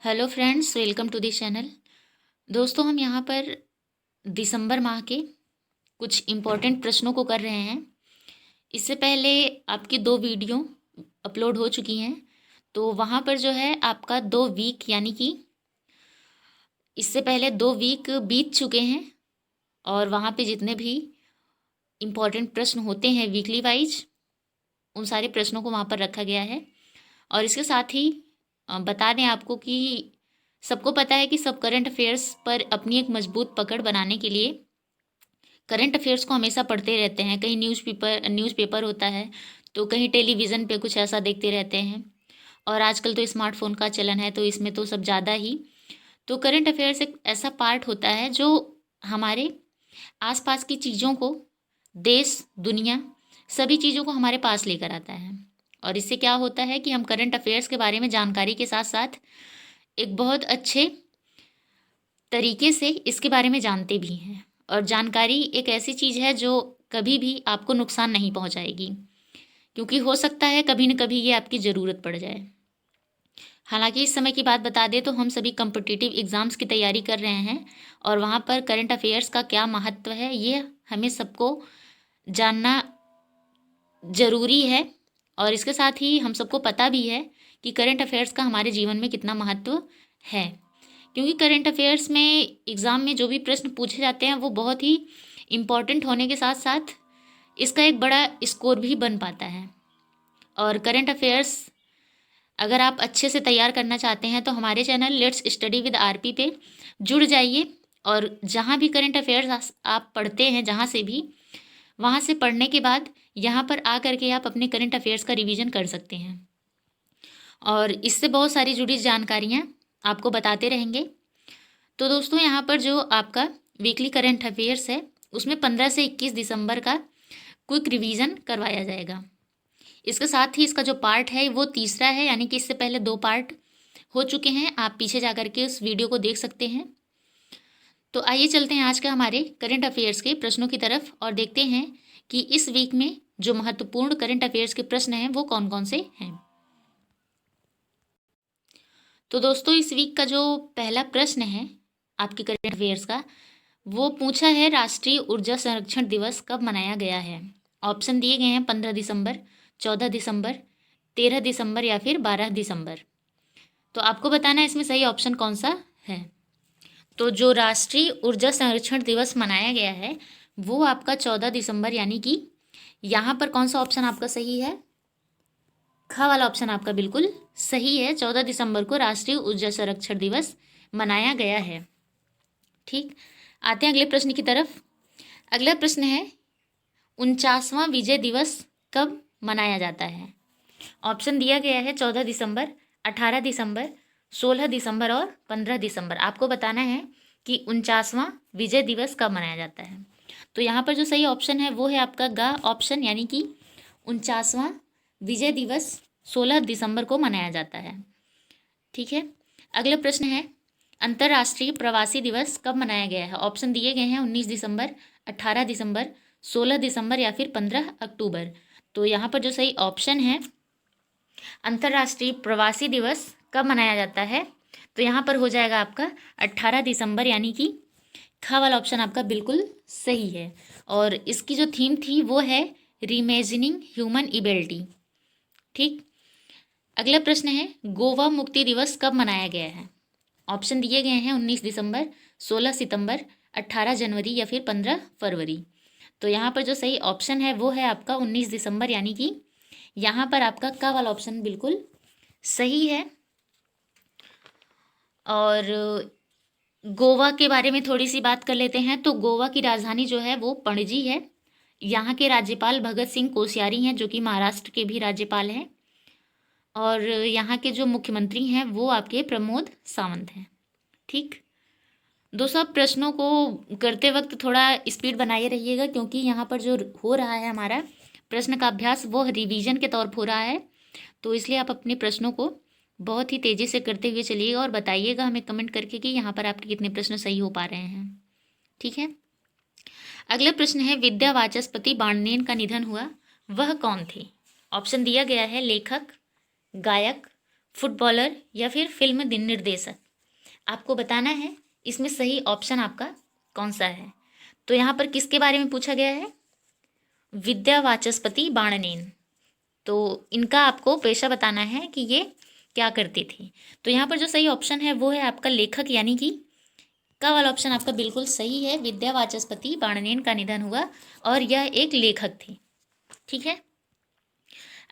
Hello friends, welcome to this channel. दोस्तों, हम यहाँ पर दिसंबर माह के कुछ इम्पोर्टेंट प्रश्नों को कर रहे हैं। इससे पहले आपकी 2 वीडियो अपलोड हो चुकी हैं, तो वहाँ पर जो है आपका 2 वीक यानी कि इससे पहले 2 वीक बीत चुके हैं और वहाँ पे जितने भी इम्पोर्टेंट प्रश्न होते हैं वीकली वाइज, उन सारे प्रश्नों को वहाँ पर रखा गया है। और इसके साथ ही बता दें आपको कि सबको पता है कि सब करंट अफेयर्स पर अपनी एक मजबूत पकड़ बनाने के लिए करंट अफेयर्स को हमेशा पढ़ते रहते हैं। कहीं न्यूज़पेपर होता है, तो कहीं टेलीविज़न पे कुछ ऐसा देखते रहते हैं। और आजकल तो स्मार्टफोन का चलन है, तो इसमें तो सब ज़्यादा ही। तो करंट अफेयर्स एक ऐसा पार्ट होता है जो हमारे आसपास की चीज़ों को, देश दुनिया सभी चीज़ों को हमारे पास लेकर आता है। और इससे क्या होता है कि हम करंट अफेयर्स के बारे में जानकारी के साथ साथ एक बहुत अच्छे तरीके से इसके बारे में जानते भी हैं। और जानकारी एक ऐसी चीज़ है जो कभी भी आपको नुकसान नहीं पहुंचाएगी, क्योंकि हो सकता है कभी न कभी ये आपकी ज़रूरत पड़ जाए। हालांकि इस समय की बात बता दें तो हम सभी कम्पिटिटिव एग्ज़ाम्स की तैयारी कर रहे हैं, और वहाँ पर करंट अफेयर्स का क्या महत्व है ये हमें सबको जानना ज़रूरी है। और इसके साथ ही हम सबको पता भी है कि करंट अफेयर्स का हमारे जीवन में कितना महत्व है, क्योंकि करंट अफेयर्स में एग्ज़ाम में जो भी प्रश्न पूछे जाते हैं वो बहुत ही इम्पॉर्टेंट होने के साथ साथ इसका एक बड़ा स्कोर भी बन पाता है। और करंट अफेयर्स अगर आप अच्छे से तैयार करना चाहते हैं तो हमारे channel let's study with RP पे जुड़ जाइए। और जहाँ भी करंट अफेयर्स आप पढ़ते हैं, जहाँ से भी, वहाँ से पढ़ने के बाद यहाँ पर आ करके आप अपने करंट अफेयर्स का रिवीजन कर सकते हैं। और इससे बहुत सारी जुड़ी जानकारियाँ आपको बताते रहेंगे। तो दोस्तों, यहाँ पर जो आपका वीकली करंट अफेयर्स है उसमें 15 से 21 दिसंबर का क्विक रिवीजन करवाया जाएगा। इसके साथ ही इसका जो पार्ट है वो तीसरा है, यानी कि इससे पहले 2 पार्ट हो चुके हैं। आप पीछे जा कर के उस वीडियो को देख सकते हैं। तो आइए चलते हैं आज का हमारे करंट अफेयर्स के प्रश्नों की तरफ और देखते हैं कि इस वीक में जो महत्वपूर्ण करंट अफेयर्स के प्रश्न हैं वो कौन कौन से हैं। तो दोस्तों, इस वीक का जो पहला प्रश्न है आपके करंट अफेयर्स का, वो पूछा है राष्ट्रीय ऊर्जा संरक्षण दिवस कब मनाया गया है। ऑप्शन दिए गए हैं 15 दिसंबर, 14 दिसंबर, 13 दिसंबर या फिर 12 दिसंबर। तो आपको बताना है इसमें सही ऑप्शन कौन सा है। तो जो राष्ट्रीय ऊर्जा संरक्षण दिवस मनाया गया है वो आपका 14 दिसंबर, यानी कि यहाँ पर कौन सा ऑप्शन आपका सही है? ख वाला ऑप्शन आपका बिल्कुल सही है। 14 दिसंबर को राष्ट्रीय ऊर्जा संरक्षण दिवस मनाया गया है। ठीक, आते हैं अगले प्रश्न की तरफ। अगला प्रश्न है 49वां विजय दिवस कब मनाया जाता है। ऑप्शन दिया गया है 14 दिसंबर, 18 दिसंबर, 16 दिसंबर और 15 दिसंबर। आपको बताना है कि 49वां विजय दिवस कब मनाया जाता है। तो यहाँ पर जो सही ऑप्शन है वो है आपका ग ऑप्शन, यानी कि 49वां विजय दिवस 16 दिसंबर को मनाया जाता है। ठीक है, अगला प्रश्न है अंतर्राष्ट्रीय प्रवासी दिवस कब मनाया गया है। ऑप्शन दिए गए हैं 19 दिसंबर, 18 दिसंबर, 16 दिसंबर या फिर 15 अक्टूबर। तो यहाँ पर जो सही ऑप्शन है अंतर्राष्ट्रीय प्रवासी दिवस कब मनाया जाता है, तो यहाँ पर हो जाएगा आपका 18 दिसंबर, यानी कि ख वाला ऑप्शन आपका बिल्कुल सही है। और इसकी जो थीम थी वो है रीइमेजिनिंग ह्यूमन एबिलिटी। ठीक, अगला प्रश्न है गोवा मुक्ति दिवस कब मनाया गया है। ऑप्शन दिए गए हैं 19 दिसंबर, 16 सितंबर, 18 जनवरी या फिर 15 फरवरी। तो यहाँ पर जो सही ऑप्शन है वो है आपका 19 दिसंबर, यानी कि यहाँ पर आपका क वाला ऑप्शन बिल्कुल सही है। और गोवा के बारे में थोड़ी सी बात कर लेते हैं। तो गोवा की राजधानी जो है वो पणजी है। यहाँ के राज्यपाल भगत सिंह कोश्यारी हैं, जो कि महाराष्ट्र के भी राज्यपाल हैं। और यहाँ के जो मुख्यमंत्री हैं वो आपके प्रमोद सावंत हैं। ठीक दोस्तों, आप प्रश्नों को करते वक्त थोड़ा स्पीड बनाए रहिएगा, क्योंकि यहाँ पर जो हो रहा है हमारा प्रश्न का अभ्यास वो रिवीजन के तौर पर हो रहा है। तो इसलिए आप अपने प्रश्नों को बहुत ही तेज़ी से करते हुए चलिएगा और बताइएगा हमें कमेंट करके कि यहाँ पर आपके कितने प्रश्न सही हो पा रहे हैं। ठीक है, अगला प्रश्न है विद्या वाचस्पति बाणनेन का निधन हुआ, वह कौन थे। ऑप्शन दिया गया है लेखक, गायक, फुटबॉलर या फिर फिल्म निर्देशक। आपको बताना है इसमें सही ऑप्शन आपका कौन सा है। तो यहाँ पर किसके बारे में पूछा गया है? विद्या वाचस्पति बाणनेन। तो इनका आपको पेशा बताना है कि ये क्या करती थी। तो यहाँ पर जो सही ऑप्शन है वो है आपका लेखक, यानी कि का वाला ऑप्शन आपका बिल्कुल सही है। विद्या वाचस्पति बाणनेन का निधन हुआ और यह एक लेखक थी। ठीक है,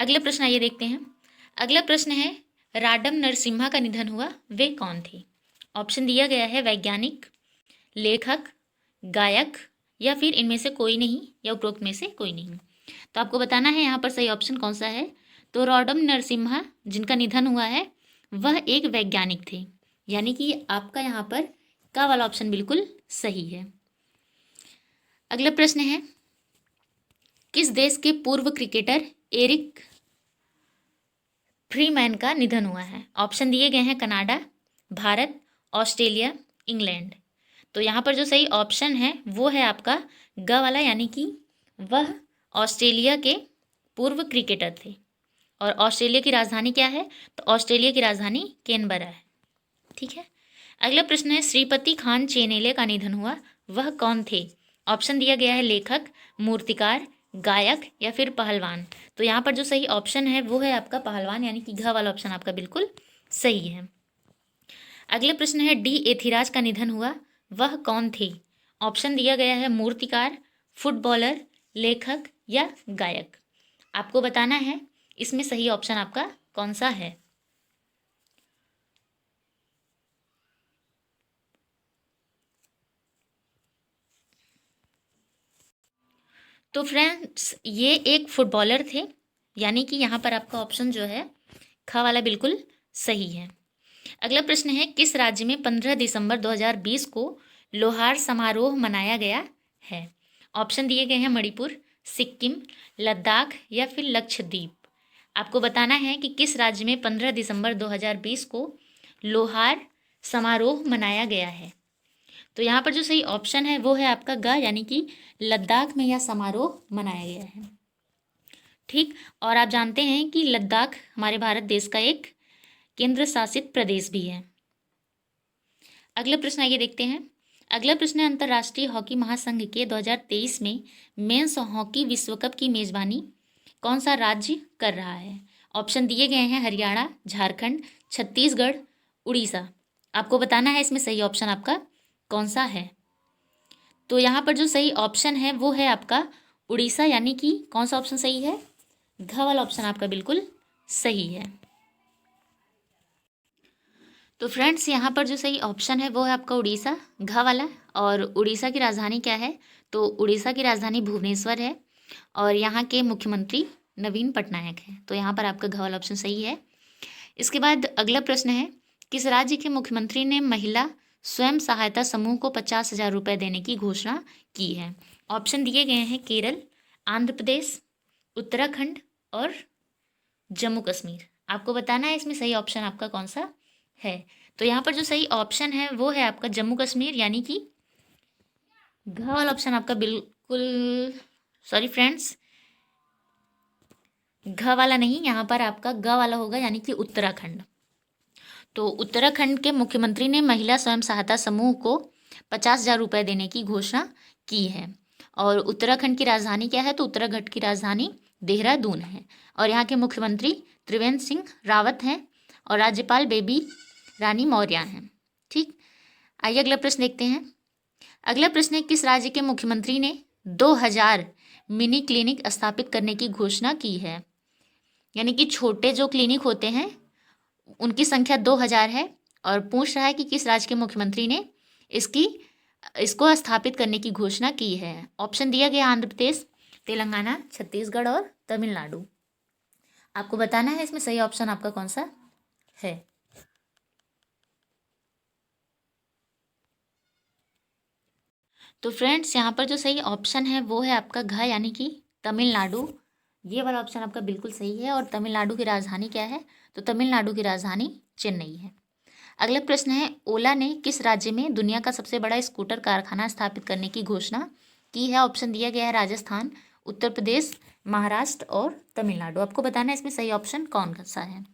अगला प्रश्न आइए देखते हैं। अगला प्रश्न है राडम नरसिम्हा का निधन हुआ, वे कौन थी? ऑप्शन दिया गया है वैज्ञानिक, लेखक, गायक या फिर इनमें से कोई नहीं या उपरोक्त में से कोई नहीं। तो आपको बताना है यहाँ पर सही ऑप्शन कौन सा है। तो राडम नरसिम्हा जिनका निधन हुआ है वह एक वैज्ञानिक थे, यानी कि आपका यहाँ पर का वाला ऑप्शन बिल्कुल सही है। अगला प्रश्न है किस देश के पूर्व क्रिकेटर एरिक फ्रीमैन का निधन हुआ है? ऑप्शन दिए गए हैं कनाडा, भारत, ऑस्ट्रेलिया, इंग्लैंड। तो यहाँ पर जो सही ऑप्शन है वो है आपका ग वाला, यानी कि वह ऑस्ट्रेलिया के पूर्व क्रिकेटर थे। और ऑस्ट्रेलिया की राजधानी क्या है? तो ऑस्ट्रेलिया की राजधानी कैनबरा है। ठीक है, अगला प्रश्न है श्रीपति खान चेनेले का निधन हुआ, वह कौन थे? ऑप्शन दिया गया है लेखक, मूर्तिकार, गायक या फिर पहलवान। तो यहाँ पर जो सही ऑप्शन है वो है आपका पहलवान, यानी कि घ वाला ऑप्शन आपका बिल्कुल सही है। अगला प्रश्न है डी एथिराज का निधन हुआ, वह कौन थे? ऑप्शन दिया गया है मूर्तिकार, फुटबॉलर, लेखक या गायक। आपको बताना है इसमें सही ऑप्शन आपका कौन सा है। तो फ्रेंड्स ये एक फुटबॉलर थे, यानी कि यहाँ पर आपका ऑप्शन जो है ख वाला बिल्कुल सही है। अगला प्रश्न है किस राज्य में 15 दिसंबर 2020 को लोहार समारोह मनाया गया है? ऑप्शन दिए गए हैं मणिपुर, सिक्किम, लद्दाख या फिर लक्षद्वीप। आपको बताना है कि किस राज्य में 15 दिसंबर 2020 को लोहार समारोह मनाया गया है। तो यहाँ पर जो सही ऑप्शन है वो है आपका ग, यानी कि लद्दाख में यह समारोह मनाया गया है। ठीक, और आप जानते हैं कि लद्दाख हमारे भारत देश का एक केंद्र शासित प्रदेश भी है। अगला प्रश्न आइए देखते हैं। अगला प्रश्न है अंतर्राष्ट्रीय हॉकी महासंघ के 2023 में मेंस हॉकी विश्व कप की मेजबानी कौन सा राज्य कर रहा है? ऑप्शन दिए गए हैं हरियाणा, झारखंड, छत्तीसगढ़, उड़ीसा। आपको बताना है इसमें सही ऑप्शन आपका कौन सा है। तो यहाँ पर जो सही ऑप्शन है वो है आपका उड़ीसा, यानी कि कौन सा ऑप्शन सही है? घ वाला ऑप्शन आपका बिल्कुल सही है। तो फ्रेंड्स यहाँ पर जो सही ऑप्शन है वो है आपका उड़ीसा, घ वाला। और उड़ीसा की राजधानी क्या है? तो उड़ीसा की राजधानी भुवनेश्वर है और यहाँ के मुख्यमंत्री नवीन पटनायक हैं। तो यहाँ पर आपका घ वाला ऑप्शन सही है। इसके बाद अगला प्रश्न है किस राज्य के मुख्यमंत्री ने महिला स्वयं सहायता समूह को 50,000 रुपये देने की घोषणा की है? ऑप्शन दिए गए हैं केरल, आंध्र प्रदेश, उत्तराखंड और जम्मू कश्मीर। आपको बताना है इसमें सही ऑप्शन आपका कौन सा है। तो यहाँ पर जो सही ऑप्शन है वो है आपका जम्मू कश्मीर, यानी कि घ वाला ऑप्शन आपका बिल्कुल सॉरी फ्रेंड्स, घ वाला नहीं, यहाँ पर आपका ग वाला होगा, यानी कि उत्तराखंड। तो उत्तराखंड के मुख्यमंत्री ने महिला स्वयं सहायता समूह को 50,000 रुपये देने की घोषणा की है। और उत्तराखंड की राजधानी क्या है? तो उत्तराखंड की राजधानी देहरादून है और यहाँ के मुख्यमंत्री त्रिवेंद्र सिंह रावत हैं और राज्यपाल बेबी रानी मौर्य हैं। ठीक, आइए अगला प्रश्न देखते हैं। अगला प्रश्न है किस राज्य के मुख्यमंत्री ने 2000 मिनी क्लिनिक स्थापित करने की घोषणा की है? यानी कि छोटे जो क्लिनिक होते हैं उनकी संख्या 2000 है और पूछ रहा है कि किस राज्य के मुख्यमंत्री ने इसको स्थापित करने की घोषणा की है। ऑप्शन दिया गया आंध्र प्रदेश, तेलंगाना, छत्तीसगढ़ और तमिलनाडु। आपको बताना है इसमें सही ऑप्शन आपका कौन सा है। तो फ्रेंड्स यहाँ पर जो सही ऑप्शन है वो है आपका घ, यानी कि तमिलनाडु। ये वाला ऑप्शन आपका बिल्कुल सही है। और तमिलनाडु की राजधानी क्या है? तो तमिलनाडु की राजधानी चेन्नई है। अगला प्रश्न है ओला ने किस राज्य में दुनिया का सबसे बड़ा स्कूटर कारखाना स्थापित करने की घोषणा की है? ऑप्शन दिया गया है राजस्थान, उत्तर प्रदेश, महाराष्ट्र और तमिलनाडु। आपको बताना है इसमें सही ऑप्शन कौन सा है।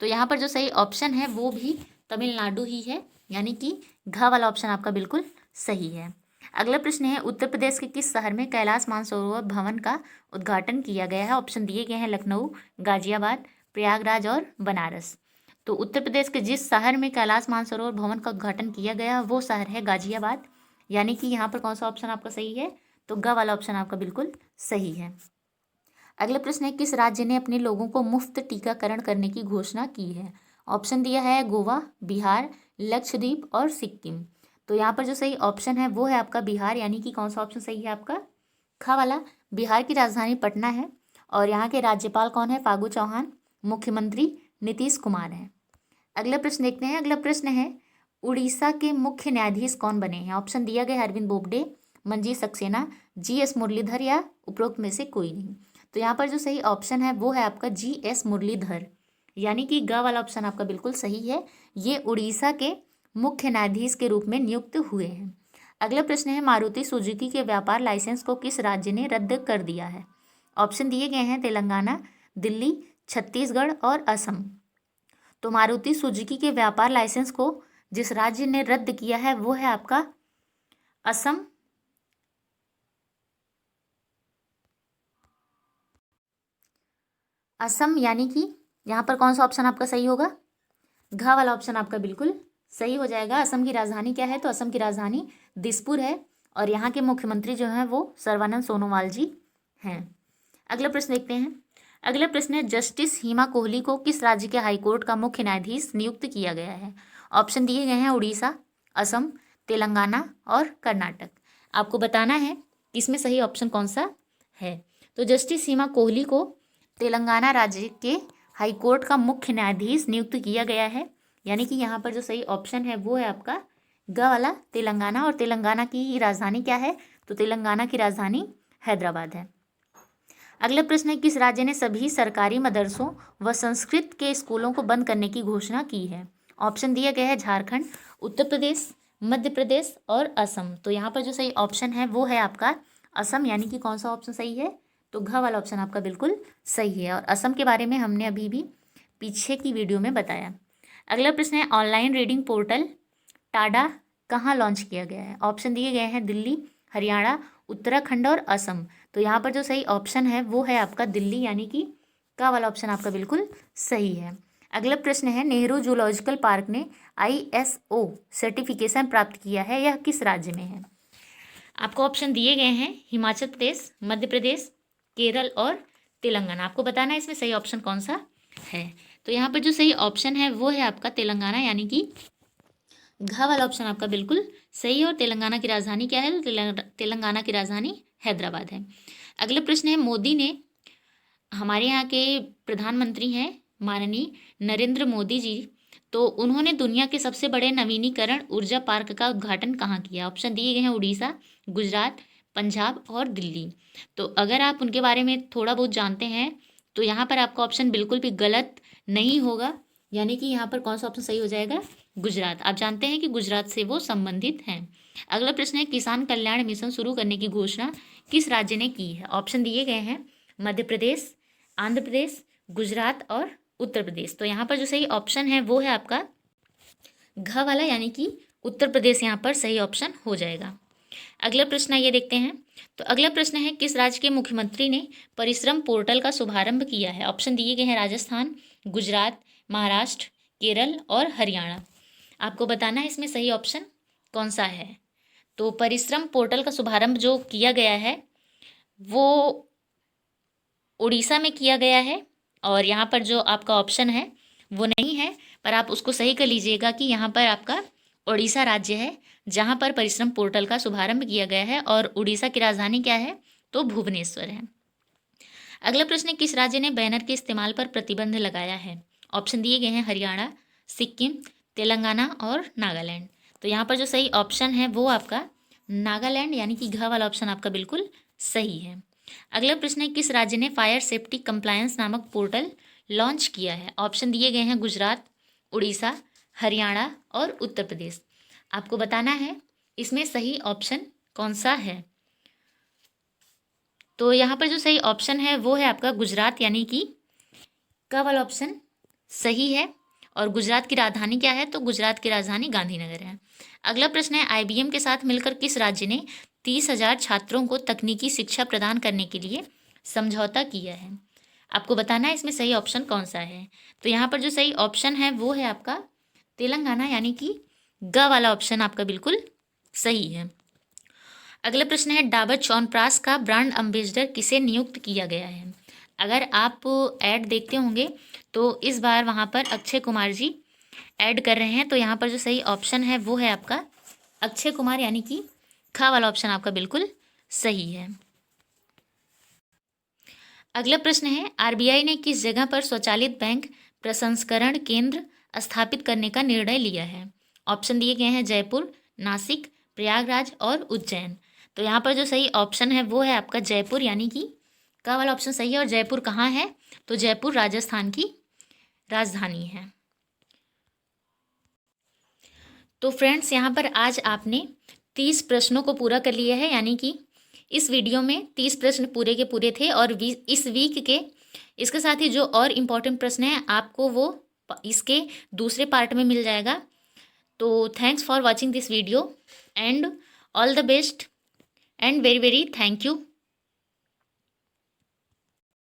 तो यहाँ पर जो सही ऑप्शन है वो भी तमिलनाडु ही है, यानी कि घ वाला ऑप्शन आपका बिल्कुल सही है। अगला प्रश्न है, उत्तर प्रदेश के किस शहर में कैलाश मानसरोवर भवन का उद्घाटन किया गया है? ऑप्शन दिए गए हैं लखनऊ, गाजियाबाद, प्रयागराज और बनारस। तो उत्तर प्रदेश के जिस शहर में कैलाश मानसरोवर भवन का उद्घाटन किया गया है वो शहर है गाजियाबाद, यानी कि यहाँ पर कौन सा ऑप्शन आपका सही है? तो ग वाला ऑप्शन आपका बिल्कुल सही है। अगला प्रश्न है, किस राज्य ने अपने लोगों को मुफ्त टीकाकरण करने की घोषणा की है? ऑप्शन दिया है गोवा, बिहार, लक्षद्वीप और सिक्किम। तो यहाँ पर जो सही ऑप्शन है वो है आपका बिहार, यानी कि कौन सा ऑप्शन सही है आपका? ख वाला। बिहार की राजधानी पटना है और यहाँ के राज्यपाल कौन है? फागू चौहान। मुख्यमंत्री नीतीश कुमार हैं। अगला प्रश्न देखते हैं। अगला प्रश्न है, उड़ीसा के मुख्य न्यायाधीश कौन बने हैं? ऑप्शन दिया गया अरविंद बोबडे, मंजीत सक्सेना, जी.एस. मुरलीधर या उपरोक्त में से कोई नहीं। तो यहाँ पर जो सही ऑप्शन है वो है आपका जी.एस. मुरलीधर, यानी कि ग वाला ऑप्शन आपका बिल्कुल सही है। ये उड़ीसा के मुख्य न्यायाधीश के रूप में नियुक्त हुए हैं। अगला प्रश्न है, मारुति सुजुकी के व्यापार लाइसेंस को किस राज्य ने रद्द कर दिया है? ऑप्शन दिए गए हैं तेलंगाना, दिल्ली, छत्तीसगढ़ और असम। तो मारुति सुजुकी के व्यापार लाइसेंस को जिस राज्य ने रद्द किया है वो है आपका असम। असम, यानी कि यहाँ पर कौन सा ऑप्शन आपका सही होगा? घ वाला ऑप्शन आपका बिल्कुल सही हो जाएगा। असम की राजधानी क्या है? तो असम की राजधानी दिसपुर है और यहाँ के मुख्यमंत्री जो हैं वो सर्बानंद सोनोवाल जी हैं। अगला प्रश्न देखते हैं। अगला प्रश्न है, जस्टिस हिमा कोहली को किस राज्य के हाईकोर्ट का मुख्य न्यायाधीश नियुक्त किया गया है? ऑप्शन दिए गए हैं उड़ीसा, असम, तेलंगाना और कर्नाटक। आपको बताना है इसमें सही ऑप्शन कौन सा है। तो जस्टिस हिमा कोहली को तेलंगाना राज्य के हाईकोर्ट का मुख्य न्यायाधीश नियुक्त किया गया है, यानी कि यहाँ पर जो सही ऑप्शन है वो है आपका ग वाला तेलंगाना। और तेलंगाना की राजधानी क्या है? तो तेलंगाना की राजधानी हैदराबाद है। अगला प्रश्न है, किस राज्य ने सभी सरकारी मदरसों व संस्कृत के स्कूलों को बंद करने की घोषणा की है? ऑप्शन दिया गया है झारखंड, उत्तर प्रदेश, मध्य प्रदेश और असम। तो यहाँ पर जो सही ऑप्शन है वो है आपका असम, यानी कि कौन सा ऑप्शन सही है? तो घ वाला ऑप्शन आपका बिल्कुल सही है और असम के बारे में हमने अभी भी पीछे की वीडियो में बताया। अगला प्रश्न है, ऑनलाइन रीडिंग पोर्टल टाडा कहाँ लॉन्च किया गया है? ऑप्शन दिए गए हैं दिल्ली, हरियाणा, उत्तराखंड और असम। तो यहाँ पर जो सही ऑप्शन है वो है आपका दिल्ली, यानी कि का वाला ऑप्शन आपका बिल्कुल सही है। अगला प्रश्न है, नेहरू जूलॉजिकल पार्क ने ISO सर्टिफिकेशन प्राप्त किया है, यह किस राज्य में है? आपको ऑप्शन दिए गए हैं हिमाचल प्रदेश, मध्य प्रदेश, केरल और तेलंगाना। आपको बताना है इसमें सही ऑप्शन कौन सा है। तो यहाँ पर जो सही ऑप्शन है वो है आपका तेलंगाना, यानी कि घ वाला ऑप्शन आपका बिल्कुल सही है। और तेलंगाना की राजधानी क्या है? तेलंगाना की राजधानी हैदराबाद है। अगला प्रश्न है, मोदी ने, हमारे यहाँ के प्रधानमंत्री हैं माननीय नरेंद्र मोदी जी, तो उन्होंने दुनिया के सबसे बड़े नवीनीकरण ऊर्जा पार्क का उद्घाटन कहाँ किया? ऑप्शन दिए गए हैं उड़ीसा, गुजरात, पंजाब और दिल्ली। तो अगर आप उनके बारे में थोड़ा बहुत जानते हैं तो यहाँ पर आपका ऑप्शन बिल्कुल भी गलत नहीं होगा, यानी कि यहाँ पर कौन सा ऑप्शन सही हो जाएगा? गुजरात। आप जानते हैं कि गुजरात से वो संबंधित हैं। अगला प्रश्न है, किसान कल्याण मिशन शुरू करने की घोषणा किस राज्य ने की है? ऑप्शन दिए गए हैं मध्य प्रदेश, आंध्र प्रदेश, गुजरात और उत्तर प्रदेश। तो यहाँ पर जो सही ऑप्शन है वो है आपका घ वाला, यानी कि उत्तर प्रदेश यहाँ पर सही ऑप्शन हो जाएगा। अगला प्रश्न ये देखते हैं। तो अगला प्रश्न है, किस राज्य के मुख्यमंत्री ने परिश्रम पोर्टल का शुभारंभ किया है? ऑप्शन दिए गए हैं राजस्थान, गुजरात, महाराष्ट्र, केरल और हरियाणा। आपको बताना है इसमें सही ऑप्शन कौन सा है। तो परिश्रम पोर्टल का शुभारंभ जो किया गया है वो उड़ीसा में किया गया है और यहाँ पर जो आपका ऑप्शन है वो नहीं है, पर आप उसको सही कर लीजिएगा कि यहाँ पर आपका उड़ीसा राज्य है जहाँ पर परिश्रम पोर्टल का शुभारंभ किया गया है और उड़ीसा की राजधानी क्या है? तो भुवनेश्वर है। अगला प्रश्न, किस राज्य ने बैनर के इस्तेमाल पर प्रतिबंध लगाया है? ऑप्शन दिए गए हैं हरियाणा, सिक्किम, तेलंगाना और नागालैंड। तो यहाँ पर जो सही ऑप्शन है वो आपका नागालैंड, यानी कि घ वाला ऑप्शन आपका बिल्कुल सही है। अगला प्रश्न है, किस राज्य ने फायर सेफ्टी कंप्लायंस नामक पोर्टल लॉन्च किया है? ऑप्शन दिए गए हैं गुजरात, उड़ीसा, हरियाणा और उत्तर प्रदेश। आपको बताना है इसमें सही ऑप्शन कौन सा है। तो यहाँ पर जो सही ऑप्शन है वो है आपका गुजरात, यानी कि क वाला ऑप्शन सही है। और गुजरात की राजधानी क्या है? तो गुजरात की राजधानी गांधीनगर है। अगला प्रश्न है, आईबीएम के साथ मिलकर किस राज्य ने 30,000 छात्रों को तकनीकी शिक्षा प्रदान करने के लिए समझौता किया है? आपको बताना है इसमें सही ऑप्शन कौन सा है। तो यहाँ पर जो सही ऑप्शन है वो है आपका तेलंगाना, यानी कि ग वाला ऑप्शन आपका बिल्कुल सही है। अगला प्रश्न है, डाबर च्यवनप्राश का ब्रांड एम्बेसडर किसे नियुक्त किया गया है? अगर आप ऐड देखते होंगे तो इस बार वहाँ पर अक्षय कुमार जी ऐड कर रहे हैं। तो यहाँ पर जो सही ऑप्शन है वो है आपका अक्षय कुमार, यानी कि खा वाला ऑप्शन आपका बिल्कुल सही है। अगला प्रश्न है, आरबीआई ने किस जगह पर स्वचालित बैंक प्रसंस्करण केंद्र स्थापित करने का निर्णय लिया है? ऑप्शन दिए गए हैं जयपुर, नासिक, प्रयागराज और उज्जैन। तो यहाँ पर जो सही ऑप्शन है वो है आपका जयपुर, यानी कि का वाला ऑप्शन सही है। और जयपुर कहाँ है? तो जयपुर राजस्थान की राजधानी है। तो फ्रेंड्स, यहाँ पर आज आपने 30 प्रश्नों को पूरा कर लिया है, यानी कि इस वीडियो में 30 प्रश्न पूरे के पूरे थे। और इस वीक के इसके साथ ही जो और इम्पोर्टेंट प्रश्न हैं आपको वो इसके दूसरे पार्ट में मिल जाएगा। तो thanks for watching this video and all the best and very very thank you.